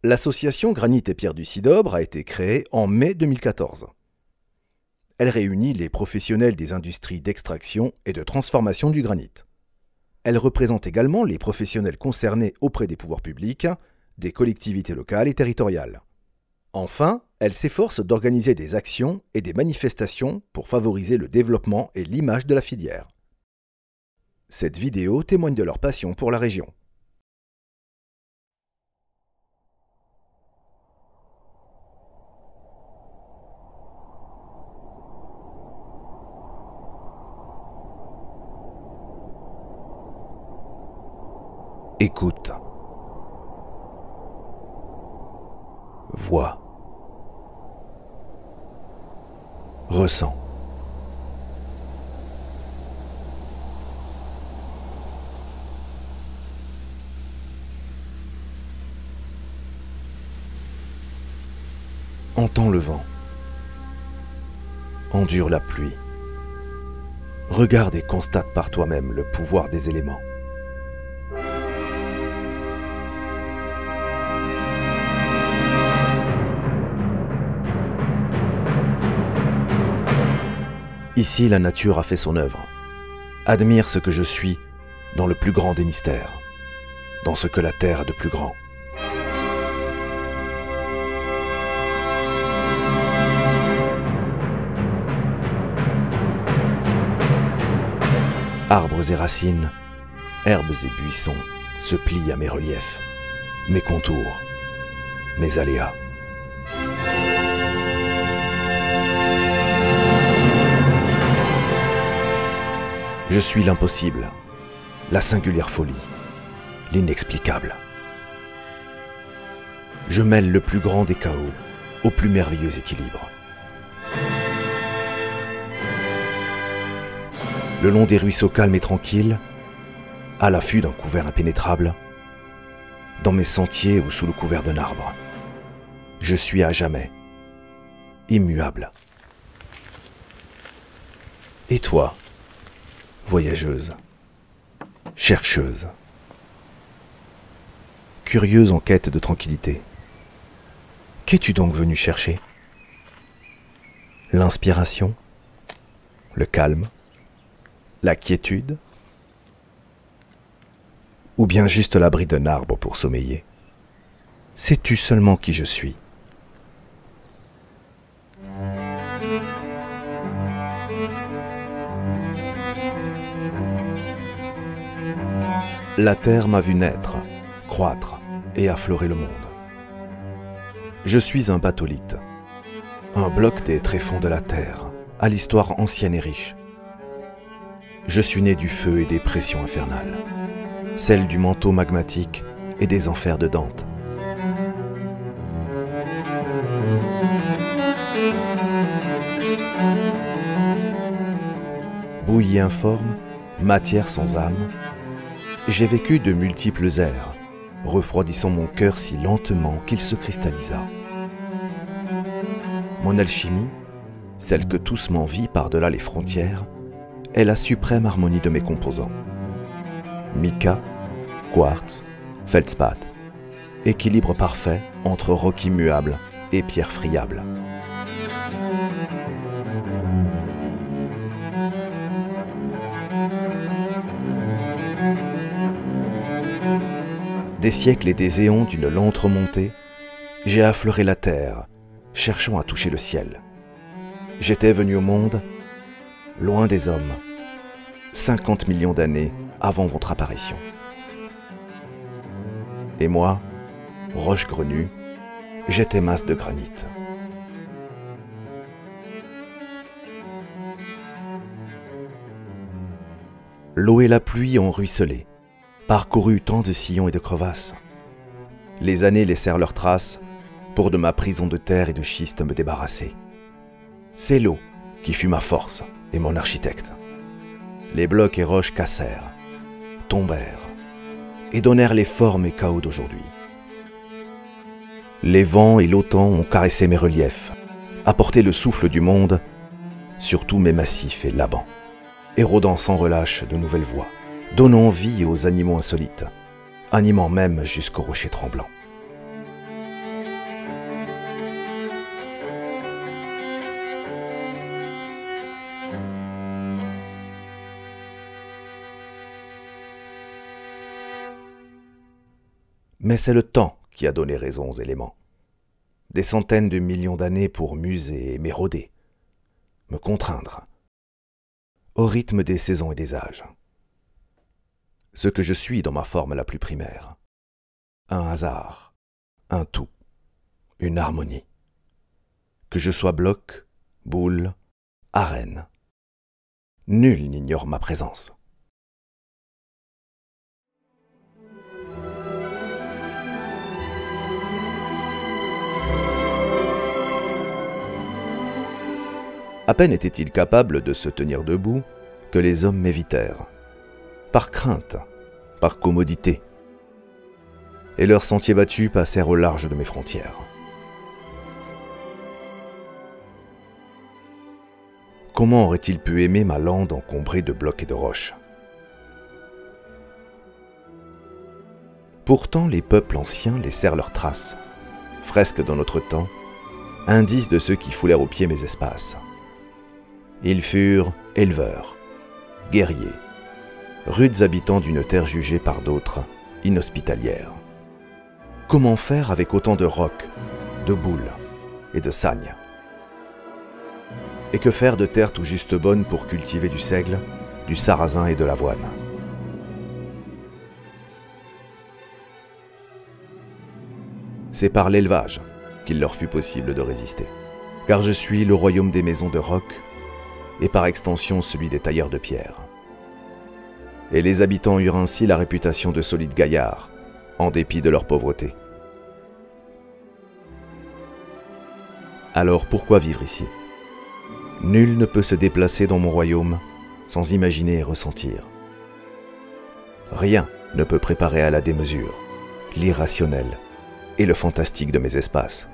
L'association Granit et Pierre du Cidobre a été créée en mai 2014. Elle réunit les professionnels des industries d'extraction et de transformation du granit. Elle représente également les professionnels concernés auprès des pouvoirs publics, des collectivités locales et territoriales. Enfin, elle s'efforce d'organiser des actions et des manifestations pour favoriser le développement et l'image de la filière. Cette vidéo témoigne de leur passion pour la région. Écoute. Vois. Ressens. Entends le vent. Endure la pluie. Regarde et constate par toi-même le pouvoir des éléments. Ici, la nature a fait son œuvre. Admire ce que je suis dans le plus grand des mystères, dans ce que la terre a de plus grand. Arbres et racines, herbes et buissons se plient à mes reliefs, mes contours, mes aléas. Je suis l'impossible, la singulière folie, l'inexplicable. Je mêle le plus grand des chaos au plus merveilleux équilibre. Le long des ruisseaux calmes et tranquilles, à l'affût d'un couvert impénétrable, dans mes sentiers ou sous le couvert d'un arbre, je suis à jamais, immuable. Et toi, voyageuse, chercheuse, curieuse en quête de tranquillité, qu'es-tu donc venue chercher? L'inspiration, le calme, la quiétude, ou bien juste l'abri d'un arbre pour sommeiller? Sais-tu seulement qui je suis? La terre m'a vu naître, croître et affleurer le monde. Je suis un batholithe, un bloc des tréfonds de la terre, à l'histoire ancienne et riche. Je suis né du feu et des pressions infernales, celles du manteau magmatique et des enfers de Dante. Bouillie informe, matière sans âme, j'ai vécu de multiples ères, refroidissant mon cœur si lentement qu'il se cristallisa. Mon alchimie, celle que tous m'envient par-delà les frontières, est la suprême harmonie de mes composants. Mica, quartz, feldspath, équilibre parfait entre roc immuable et pierre friable. Des siècles et des éons d'une lente remontée, j'ai affleuré la terre, cherchant à toucher le ciel. J'étais venu au monde, loin des hommes, 50 millions d'années avant votre apparition. Et moi, roche grenue, j'étais masse de granit. L'eau et la pluie ont ruisselé, parcouru tant de sillons et de crevasses. Les années laissèrent leurs traces pour de ma prison de terre et de schiste me débarrasser. C'est l'eau qui fut ma force et mon architecte. Les blocs et roches cassèrent, tombèrent et donnèrent les formes et chaos d'aujourd'hui. Les vents et l'automne ont caressé mes reliefs, apporté le souffle du monde, surtout mes massifs et labans, érodant sans relâche de nouvelles voies, donnant vie aux animaux insolites, animant même jusqu'aux rochers tremblants. Mais c'est le temps qui a donné raison aux éléments. Des centaines de millions d'années pour muser et m'éroder, me contraindre, au rythme des saisons et des âges. Ce que je suis dans ma forme la plus primaire. Un hasard, un tout, une harmonie. Que je sois bloc, boule, arène. Nul n'ignore ma présence. À peine était-il capable de se tenir debout que les hommes m'évitèrent, par crainte, par commodité, et leurs sentiers battus passèrent au large de mes frontières. Comment aurait-il pu aimer ma lande encombrée de blocs et de roches? Pourtant, les peuples anciens laissèrent leurs traces, fresques dans notre temps, indices de ceux qui foulèrent aux pieds mes espaces. Ils furent éleveurs, guerriers, rudes habitants d'une terre jugée par d'autres inhospitalière. Comment faire avec autant de rocs, de boules et de sagnes? Et que faire de terre tout juste bonne pour cultiver du seigle, du sarrasin et de l'avoine? C'est par l'élevage qu'il leur fut possible de résister, car je suis le royaume des maisons de roc et par extension celui des tailleurs de pierre. Et les habitants eurent ainsi la réputation de solides gaillards, en dépit de leur pauvreté. Alors pourquoi vivre ici? Nul ne peut se déplacer dans mon royaume sans imaginer et ressentir. Rien ne peut préparer à la démesure, l'irrationnel et le fantastique de mes espaces.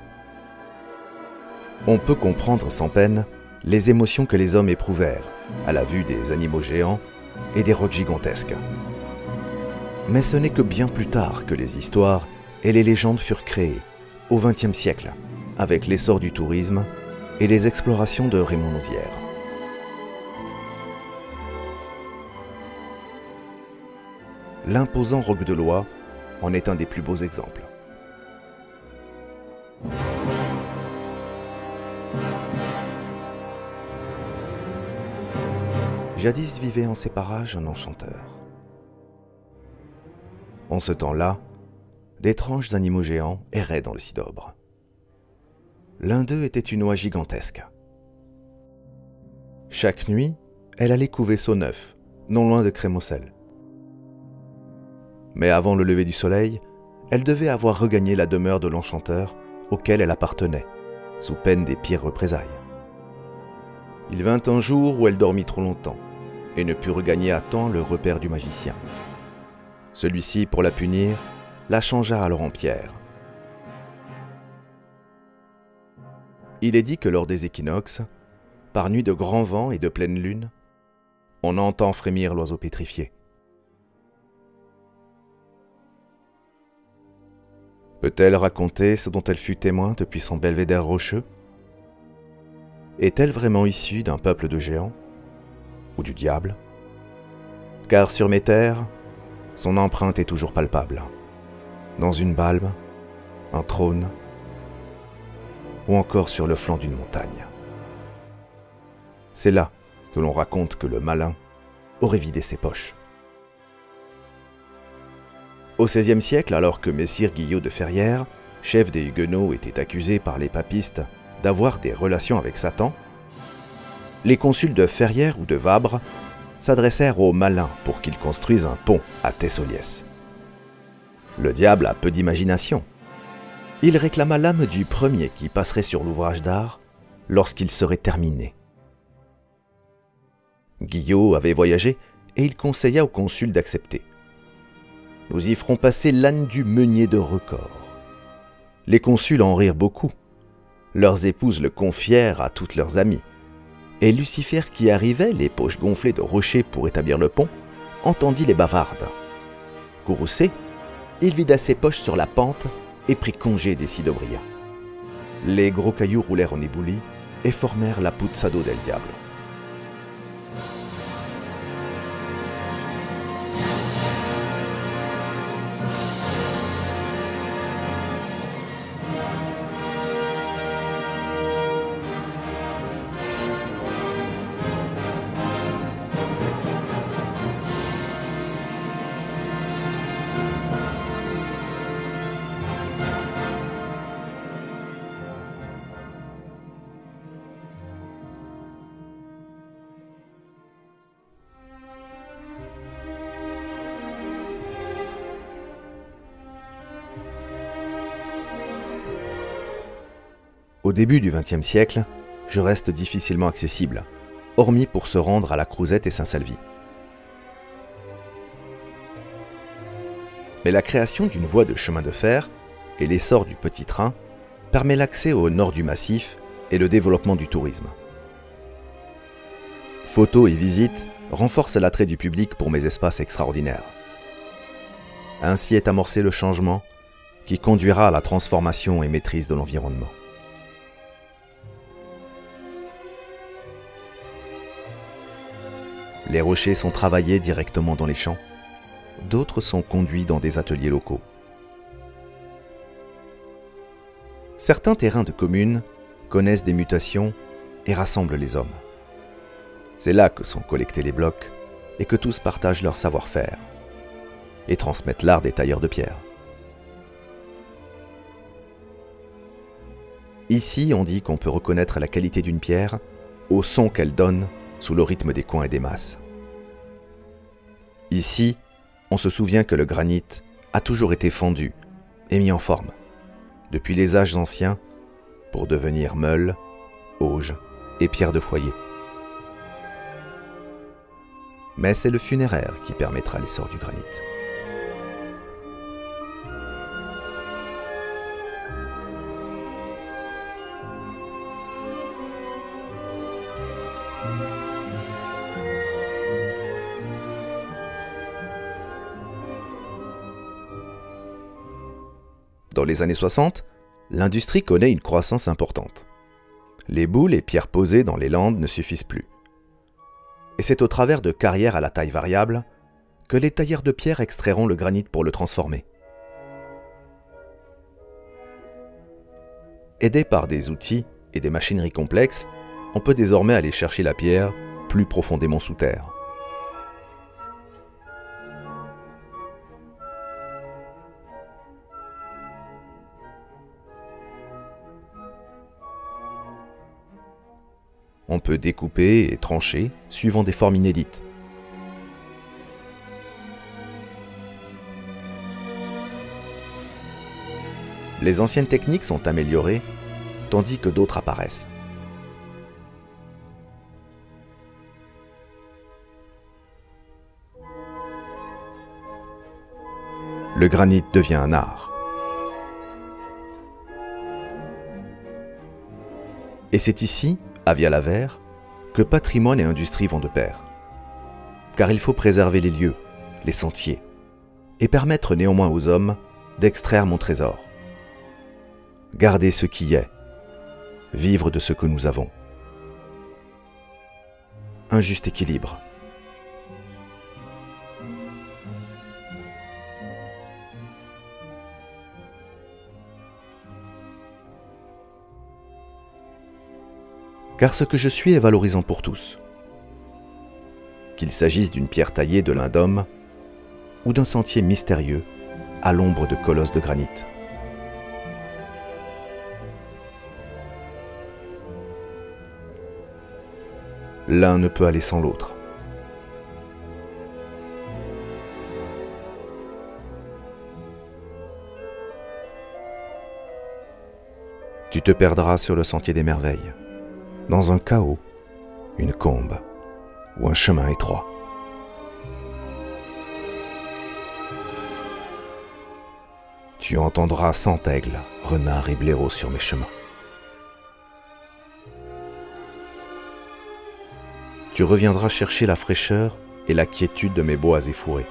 On peut comprendre sans peine les émotions que les hommes éprouvèrent à la vue des animaux géants et des rocs gigantesques. Mais ce n'est que bien plus tard que les histoires et les légendes furent créées, au XXe siècle, avec l'essor du tourisme et les explorations de Raymond Nozière. L'imposant roc de Loie en est un des plus beaux exemples. Jadis vivait en ces parages un enchanteur. En ce temps-là, d'étranges animaux géants erraient dans le Cidobre. L'un d'eux était une oie gigantesque. Chaque nuit, elle allait couver Saut-Neuf, non loin de Crémaucel. Mais avant le lever du soleil, elle devait avoir regagné la demeure de l'enchanteur auquel elle appartenait, sous peine des pires représailles. Il vint un jour où elle dormit trop longtemps et ne put regagner à temps le repère du magicien. Celui-ci, pour la punir, la changea alors en pierre. Il est dit que lors des équinoxes, par nuit de grand vent et de pleine lune, on entend frémir l'oiseau pétrifié. Peut-elle raconter ce dont elle fut témoin depuis son belvédère rocheux? Est-elle vraiment issue d'un peuple de géants? Ou du diable? Car sur mes terres, son empreinte est toujours palpable. Dans une balme, un trône, ou encore sur le flanc d'une montagne. C'est là que l'on raconte que le malin aurait vidé ses poches. Au XVIe siècle, alors que messire Guillot de Ferrières, chef des Huguenots, était accusé par les papistes d'avoir des relations avec Satan, les consuls de Ferrières ou de Vabre s'adressèrent aux malins pour qu'ils construisent un pont à Thessoliès. Le diable a peu d'imagination. Il réclama l'âme du premier qui passerait sur l'ouvrage d'art lorsqu'il serait terminé. Guillot avait voyagé et il conseilla au consul d'accepter. Nous y ferons passer l'âne du meunier de record. Les consuls en rirent beaucoup. Leurs épouses le confièrent à toutes leurs amies. Et Lucifer, qui arrivait, les poches gonflées de rochers pour établir le pont, entendit les bavardes. Courroucé, il vida ses poches sur la pente et prit congé des Sidobriens. Les gros cailloux roulèrent en éboulis et formèrent la Puzzado del Diable. Au début du XXe siècle, je reste difficilement accessible, hormis pour se rendre à la Crouzette et Saint-Salvi. Mais la création d'une voie de chemin de fer et l'essor du petit train permet l'accès au nord du massif et le développement du tourisme. Photos et visites renforcent l'attrait du public pour mes espaces extraordinaires. Ainsi est amorcé le changement qui conduira à la transformation et maîtrise de l'environnement. Les rochers sont travaillés directement dans les champs, d'autres sont conduits dans des ateliers locaux. Certains terrains de communes connaissent des mutations et rassemblent les hommes. C'est là que sont collectés les blocs et que tous partagent leur savoir-faire et transmettent l'art des tailleurs de pierre. Ici, on dit qu'on peut reconnaître la qualité d'une pierre au son qu'elle donne sous le rythme des coins et des masses. Ici, on se souvient que le granit a toujours été fendu et mis en forme, depuis les âges anciens, pour devenir meule, auge et pierre de foyer. Mais c'est le funéraire qui permettra l'essor du granit. Dans les années 60, l'industrie connaît une croissance importante. Les boules et pierres posées dans les landes ne suffisent plus. Et c'est au travers de carrières à la taille variable que les tailleurs de pierre extrairont le granit pour le transformer. Aidés par des outils et des machineries complexes, on peut désormais aller chercher la pierre plus profondément sous terre. On peut découper et trancher suivant des formes inédites. Les anciennes techniques sont améliorées, tandis que d'autres apparaissent. Le granit devient un art. Et c'est ici, à Villalavert, que patrimoine et industrie vont de pair. Car il faut préserver les lieux, les sentiers, et permettre néanmoins aux hommes d'extraire mon trésor. Garder ce qui est, vivre de ce que nous avons. Un juste équilibre. Car ce que je suis est valorisant pour tous. Qu'il s'agisse d'une pierre taillée de l'un d'homme ou d'un sentier mystérieux à l'ombre de colosses de granit. L'un ne peut aller sans l'autre. Tu te perdras sur le sentier des merveilles, dans un chaos, une combe ou un chemin étroit. Tu entendras centeigles, renards et blaireaux sur mes chemins. Tu reviendras chercher la fraîcheur et la quiétude de mes bois et fourrés.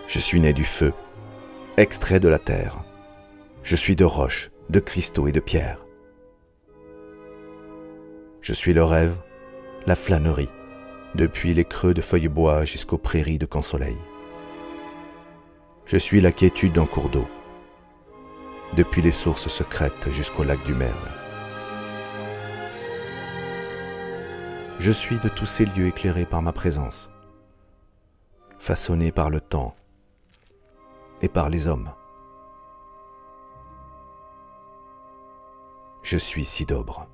Je suis né du feu, extrait de la terre. Je suis de roches, de cristaux et de pierres. Je suis le rêve, la flânerie, depuis les creux de feuillebois jusqu'aux prairies de camp-soleil. Je suis la quiétude d'un cours d'eau, depuis les sources secrètes jusqu'au lac du Merle. Je suis de tous ces lieux éclairés par ma présence, façonnés par le temps et par les hommes. Je suis Sidobre.